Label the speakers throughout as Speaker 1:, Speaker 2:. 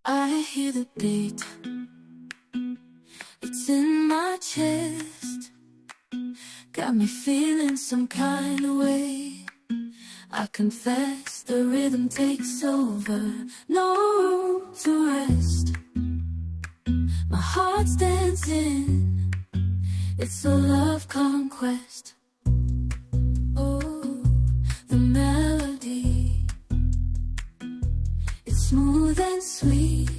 Speaker 1: I hear the beat, it's in my chest, got me feeling some kind of way. I confess the rhythm takes over, no room to rest. My heart's dancing, it's a love conquest. Oh, the melody, it's smooth and sweet,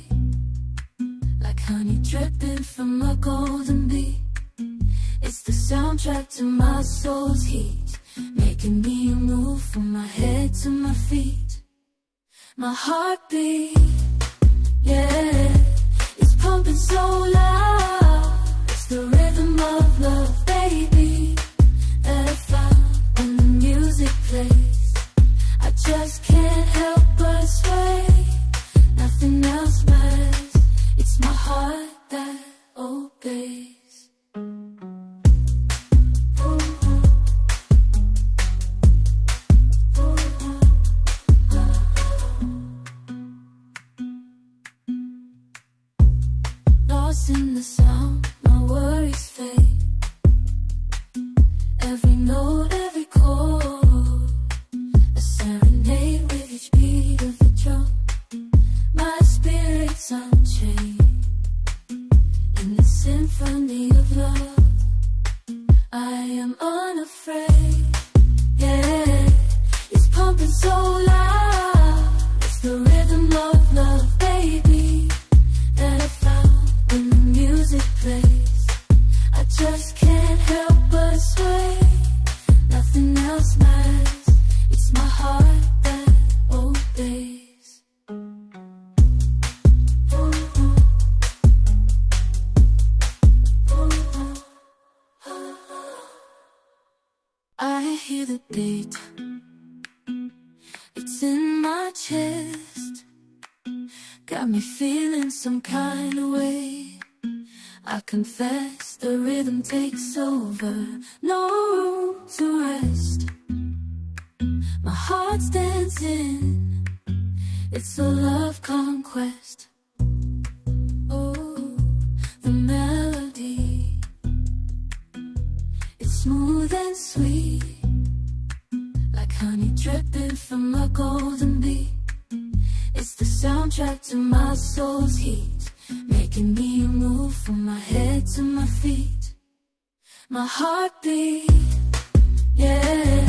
Speaker 1: like honey dripping from a golden bee. It's the soundtrack to my soul's heat, making me move from my head to my feet. My heartbeat, yeah, it's pumping so loud. It's the rhythm of love, baby, that I found when the music plays. I just can't help but sway. Nothing else matters, it's my heart that obeys. Lost in the sound, my worries fade. Every note, every chord, a serenade with each beat of the drum. My spirit's unchained in the symphony of love. I am unafraid, yeah, it's pumping so loud. It's the rhythm of love, baby, that I found when the music plays. I just can't help but sway. Nothing else matters, it's my heart that obeys. I hear the beat, it's in my chest, got me feeling some kind of way. I confess the rhythm takes over, no room to rest. My heart's dancing, it's a love conquest. Oh, the melody, it's smooth and sweet, like honey dripping from a golden bee. It's the soundtrack to my soul's heat, making me move from my head to my feet. My heartbeat, yeah,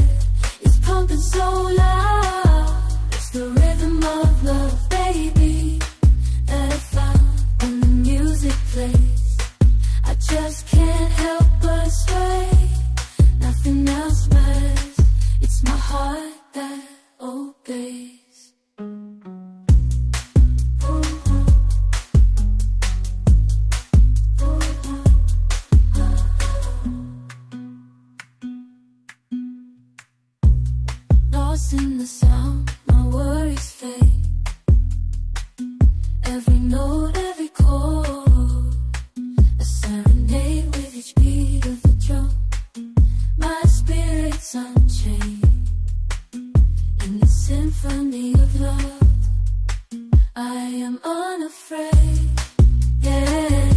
Speaker 1: it's pumping so loud. It's the rhythm of love, baby, that I found when the music plays. I just can't help but sway. Nothing else matters, it's my heart that obeys. Lost in the sound, my worries fade. Every note, every chord, a serenade with each beat of the drum. My spirit's unchained in the symphony of love. I am unafraid, yeah,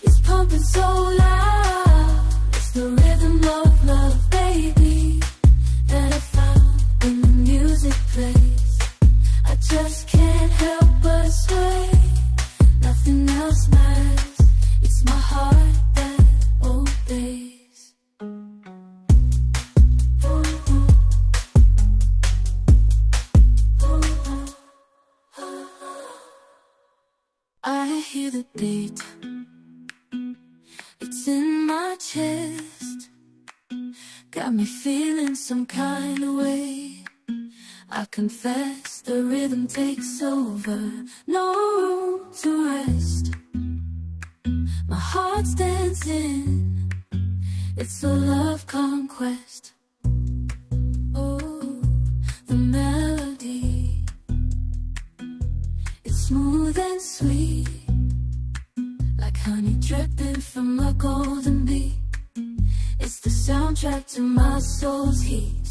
Speaker 1: it's pumping so loud. It's the rhythm of love, baby, that I found when the music plays. I just can't help but sway. Nothing else matters, it's my heart that obeys. I hear the beat, it's in my chest, got me feeling some kind of way. I confess the rhythm takes over, no room to rest. My heart's dancing, it's a love conquest. Oh, the melody, it's smooth and sweet, like honey dripping from a golden bee. It's the soundtrack to my soul's heat,